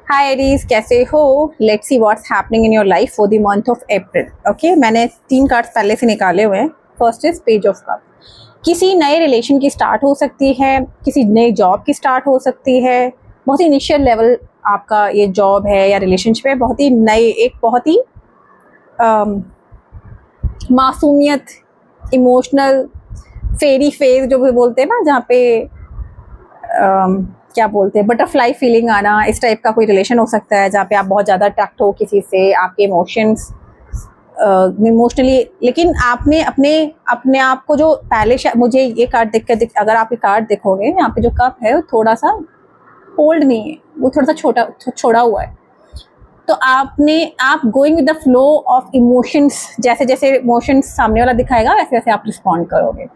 हाय Aries, कैसे हो? Let's see what's happening in your life for the month of April. Okay, मैंने 3 cards पहले से निकाले हुए हैं। First is page of cup. किसी नए रिलेशन की स्टार्ट हो सकती है, किसी नई जॉब की स्टार्ट हो सकती है। बहुत ही इनिशियल लेवल आपका ये जॉब है या रिलेशनशिप है, बहुत ही नई, एक बहुत ही मासूमियत, इमोशनल फेरी फेज जो भी बोलते हैं ना, जहाँ पे क्या बोलते हैं, बटरफ्लाई फीलिंग आना, इस टाइप का कोई रिलेशन हो सकता है जहाँ पे आप बहुत ज़्यादा अट्रैक्ट हो किसी से, आपके इमोशनली। लेकिन आपने अपने अपने आप को जो पहले, मुझे ये कार्ड अगर आप ये कार्ड देखोगे, यहाँ पे जो कप है वो थोड़ा सा होल्ड नहीं है, वो थोड़ा सा छोड़ा हुआ है। तो आप going with the flow of emotions, जैसे जैसे इमोशंस सामने वाला दिखाएगा वैसे वैसे आप रिस्पॉन्ड करोगे।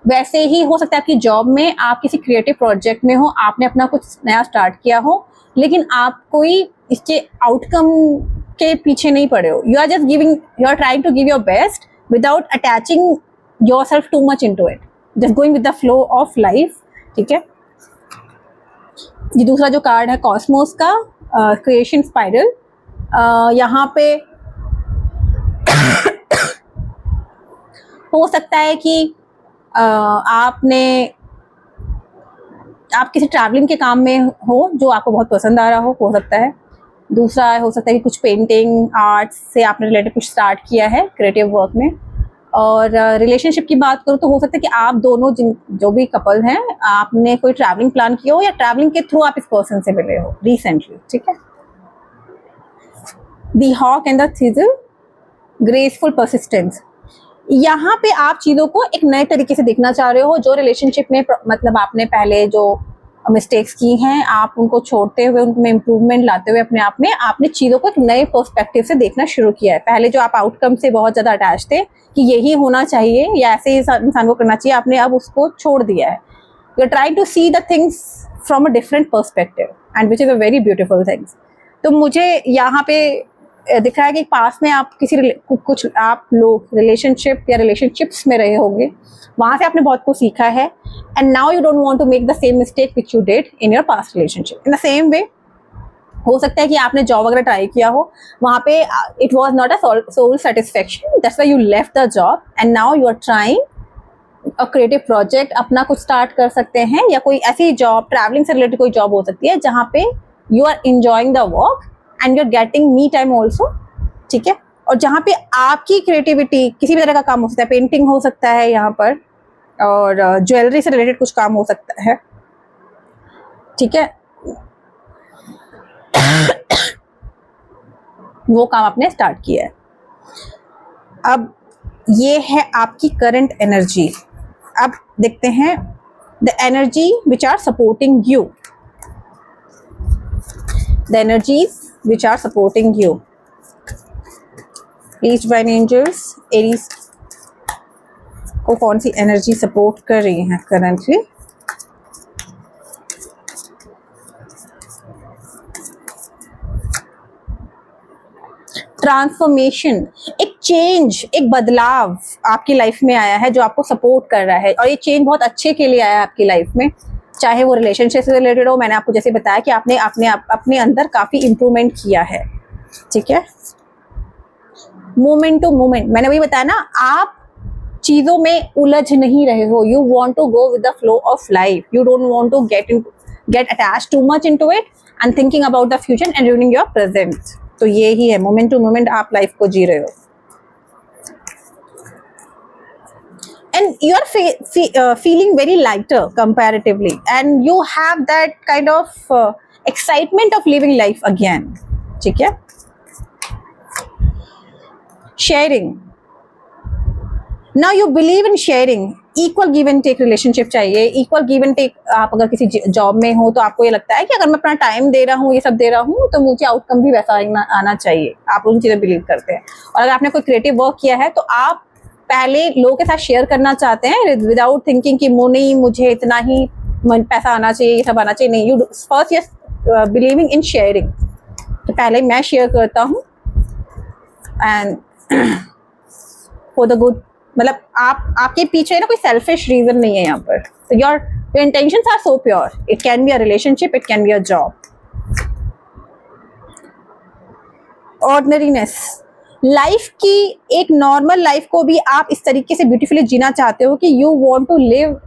वैसे ही हो सकता है आपकी जॉब में, आप किसी क्रिएटिव प्रोजेक्ट में हो, आपने अपना कुछ नया स्टार्ट किया हो, लेकिन आप कोई इसके आउटकम के पीछे नहीं पड़े हो। You are trying to give your best without attaching yourself too much into it, just going with the flow of life. ठीक है, ये दूसरा जो कार्ड है कॉस्मोस का, क्रिएशन स्पाइरल। यहाँ पे हो सकता है कि आप किसी ट्रैवलिंग के काम में हो जो आपको बहुत पसंद आ रहा हो सकता है। दूसरा हो सकता है कि कुछ पेंटिंग आर्ट से आपने रिलेटेड कुछ स्टार्ट किया है क्रिएटिव वर्क में। और रिलेशनशिप की बात करूँ तो हो सकता है कि आप दोनों जो भी कपल हैं, आपने कोई ट्रैवलिंग प्लान किया हो या ट्रैवलिंग के थ्रू आप इस पर्सन से मिले हो रिसेंटली। ठीक है, the hawk and the thistle, graceful persistence. यहाँ पे आप चीज़ों को एक नए तरीके से देखना चाह रहे हो। जो रिलेशनशिप में मतलब आपने पहले जो मिस्टेक्स की हैं, आप उनको छोड़ते हुए उनमें इम्प्रूवमेंट लाते हुए अपने आप में आपने चीज़ों को एक नए पर्सपेक्टिव से देखना शुरू किया है। पहले जो आप आउटकम से बहुत ज़्यादा अटैच थे कि यही होना चाहिए या ऐसे ही इंसान को करना चाहिए, आपने अब उसको छोड़ दिया है। You are trying to see the things from a different perspective and which is a very beautiful things. तो मुझे यहाँ पे दिख रहा है कि पास में आप कुछ आप लोग रिलेशनशिप या रिलेशनशिप्स में रहे होंगे, वहाँ से आपने बहुत कुछ सीखा है। And now you don't want to make the same mistake which you did in your past relationship. In the same way हो सकता है कि आपने जॉब वगैरह ट्राई किया हो, वहाँ पे it was not a soul satisfaction, that's why you left the job and now you are trying a creative project, अपना कुछ स्टार्ट कर सकते हैं। या कोई ऐसी जॉब, ट्रैवलिंग से रिलेटेड कोई जॉब हो सकती है जहाँ पे you are enjoying the work and you are getting me time also. ठीक है, और जहाँ पे आपकी क्रिएटिविटी, किसी भी तरह का काम हो सकता है, पेंटिंग हो सकता है यहाँ पर, और ज्वेलरी से रिलेटेड कुछ काम हो सकता है। ठीक है, वो काम आपने स्टार्ट किया है। अब ये है आपकी करंट एनर्जी। अब देखते हैं the energy which are supporting you, the energies which are supporting you. Please divine angels, Aries को कौन सी एनर्जी सपोर्ट कर रही है करंटली? ट्रांसफॉर्मेशन, एक चेंज, एक बदलाव आपकी लाइफ में आया है जो आपको सपोर्ट कर रहा है, और ये चेंज बहुत अच्छे के लिए आया है आपकी लाइफ में। चाहे वो रिलेशनशिप से रिलेटेड हो, मैंने आपको जैसे बताया कि आपने अपने अंदर काफ़ी इम्प्रूवमेंट किया है। ठीक है, मोमेंट टू मोमेंट, मैंने वही बताया ना, आप चीज़ों में उलझ नहीं रहे हो। You want to go with the flow of life, you don't want to get attach too much into it and thinking about the future and ruining your present. तो ये ही है, मोमेंट टू मोमेंट आप life को जी रहे हो। And you are feeling very lighter comparatively, and you have that kind of excitement of living life again. ठीक है, sharing, now you believe in sharing, equal give and take relationship चाहिए, equal give and take। आप अगर किसी job में हो तो आपको ये लगता है कि अगर मैं अपना टाइम दे रहा हूँ, ये सब दे रहा हूँ, तो मुझे आउटकम भी वैसा आना चाहिए। आप उन चीज़ें बिलीव करते हैं। और अगर आपने कोई क्रिएटिव वर्क किया है तो आप पहले लोगों के साथ शेयर करना चाहते हैं विदाउट थिंकिंग कि नहीं मुझे इतना ही पैसा आना चाहिए, ये सब आना चाहिए। नहीं, you first yes believing in sharing. तो पहले मैं शेयर करता हूँ एंड फॉर द गुड, मतलब आपके पीछे ना कोई सेल्फिश रीजन नहीं है यहाँ पर। तो your intentions are so pure. It can be a relationship, it can be a job. Ordinariness, life की एक नॉर्मल लाइफ को भी आप इस तरीके से ब्यूटीफुली जीना चाहते हो कि you want to live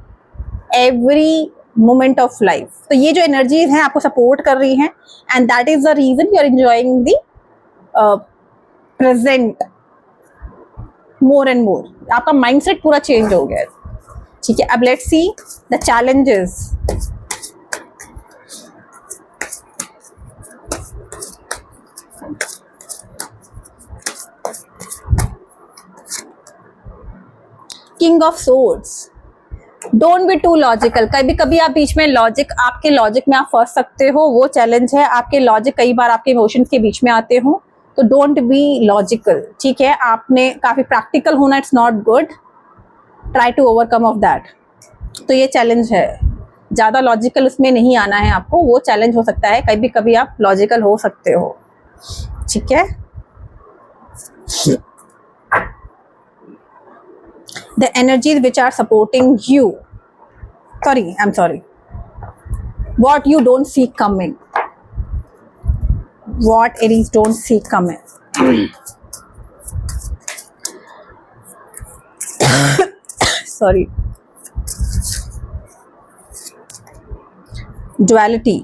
every moment of life. तो ये जो एनर्जीज हैं आपको सपोर्ट कर रही हैं, and that is the reason you are enjoying the present more and more. आपका माइंडसेट पूरा चेंज हो गया है, ठीक है। अब let's see the challenges. King of swords, don't be too logical. कभी कभी आप बीच में लॉजिक, आपके लॉजिक में आप फंस सकते हो, वो चैलेंज है। आपके लॉजिक कई बार आपके इमोशंस के बीच में आते हो, तो डोंट बी लॉजिकल, ठीक है। आपने काफी प्रैक्टिकल होना, it's not good, try to overcome of that. तो ये चैलेंज है, ज्यादा लॉजिकल उसमें नहीं आना है आपको, वो चैलेंज हो सकता है। कभी कभी आप लॉजिकल हो सकते हो, ठीक है। The energies which are supporting you, I'm sorry, what you don't see coming, what Aries don't see coming. Sorry. Duality,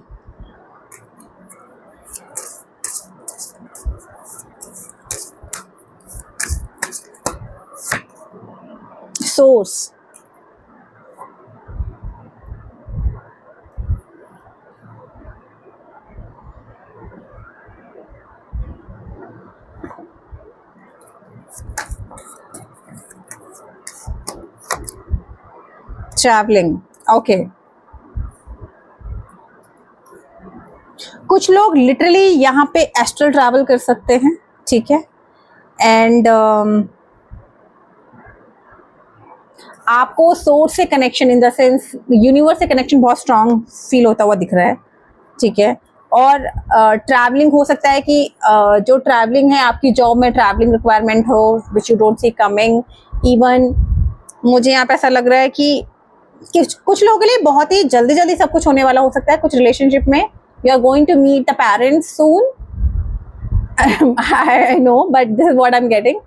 source, traveling, okay। कुछ लोग लिटरली यहाँ पे एस्ट्रल ट्रैवल कर सकते हैं, ठीक है। एंड आपको सोर्स से connection, in the sense universe से कनेक्शन बहुत स्ट्रांग फील होता हुआ दिख रहा है, ठीक है। और ट्रैवलिंग हो सकता है कि जो ट्रैवलिंग है आपकी जॉब में ट्रैवलिंग रिक्वायरमेंट हो, which you don't see coming. Even मुझे यहाँ पे ऐसा लग रहा है कि कुछ लोगों के लिए बहुत ही जल्दी जल्दी सब कुछ होने वाला हो सकता है। कुछ रिलेशनशिप में you are going to meet the parents soon, I know, but this is what I am getting.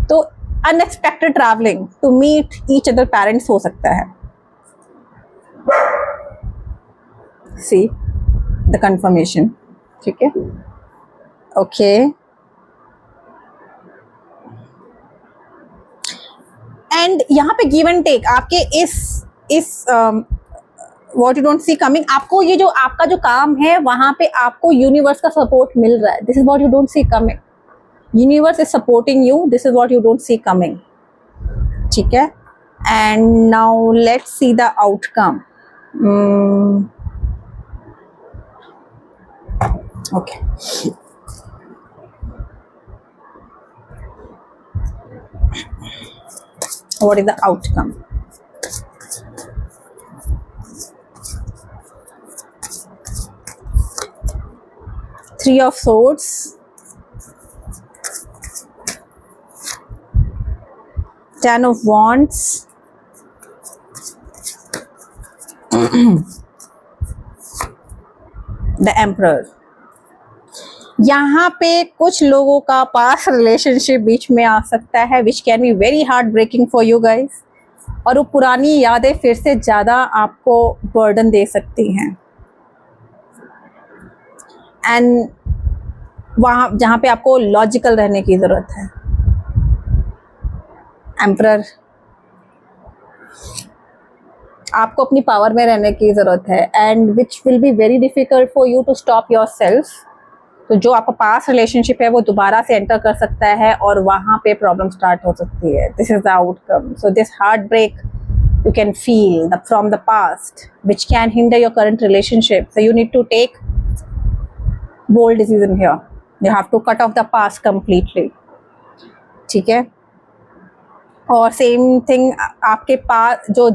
तो unexpected travelling to meet each other parents हो सकता है। सी द कंफर्मेशन, ठीक है, ओके। एंड यहाँ पे गिव एंड टेक आपके इस what you don't see coming, आपको ये जो आपका जो काम है वहां पे आपको यूनिवर्स का सपोर्ट मिल रहा है। This is what you don't see coming, universe is supporting you, this is what you don't see coming, ठीक है। And now let's see the outcome. Okay, what is the outcome? Three of Swords, Ten of Wands, the Emperor। यहाँ पे कुछ लोगों का पास relationship बीच में आ सकता है, which can be very heart breaking for you guys. और वो पुरानी यादें फिर से ज़्यादा आपको बर्डन दे सकती हैं। एंड वहाँ जहाँ पे आपको लॉजिकल रहने की ज़रूरत है। एम्परर, आपको अपनी पावर में रहने की ज़रूरत है, and which will be very difficult for you to stop yourself. तो जो आपका पास रिलेशनशिप है वो दोबारा से एंटर कर सकता है और वहाँ पे प्रॉब्लम स्टार्ट हो सकती है। This is the outcome. So this heart break you can feel from the past which can hinder your current relationship, so you need to take bold decision here. You have to cut off the past completely, ठीक है। और same thing आपके पास जो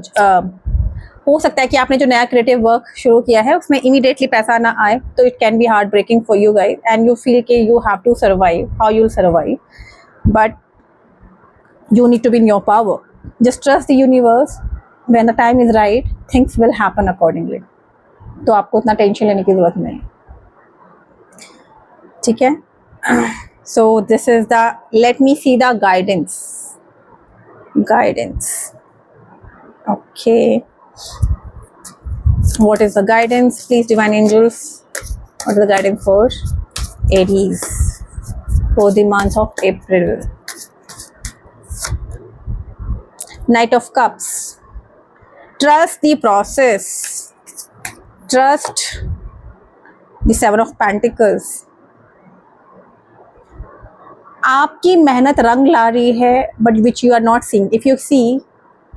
हो सकता है कि आपने जो नया क्रिएटिव वर्क शुरू किया है उसमें इमीडिएटली पैसा ना आए, तो it can be heart breaking for you guys, and you feel कि you have to survive, how you will survive, but you need to be in your power. Just trust the universe. When the time is right, things will happen accordingly. तो आपको उतना tension लेने की जरूरत नहीं, ठीक है। So this is the, let me see the guidance. Okay, what is the guidance, please, divine angels? What is the guidance for Aries for the month of April? Knight of Cups. Trust the process. Trust the Seven of Pentacles. आपकी मेहनत रंग ला रही है, but which you are not seeing. If you see,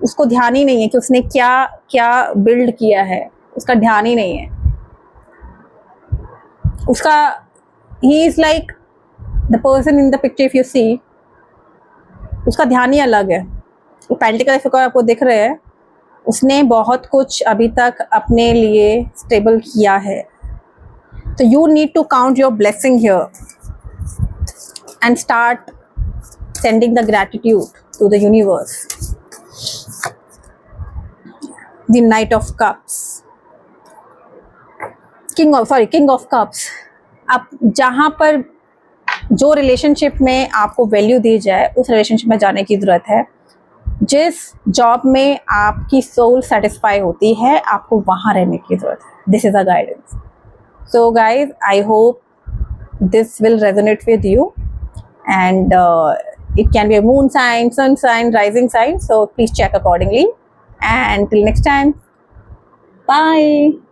उसको ध्यान ही नहीं है कि उसने क्या क्या बिल्ड किया है, उसका ध्यान ही नहीं है. उसका, he is like the person in the picture, if you see, उसका ध्यान ही अलग है. वो पेंटिकल आपको दिख रहे हैं, उसने बहुत कुछ अभी तक अपने लिए स्टेबल किया है. तो you need to count your blessing here and start sending the gratitude to the universe. The Knight of Cups. King of Cups. आप जहाँ पर जो रिलेशनशिप में आपको वैल्यू दी जाए, उस रिलेशनशिप में जाने की ज़रूरत है. जिस जॉब में आपकी सोल सेटिस्फाई होती है, आपको वहाँ रहने की ज़रूरत है. This is a guidance. So guys, I hope this will resonate with you, and it can be a moon sign, sun sign, rising sign, so please check accordingly. And till next time, bye.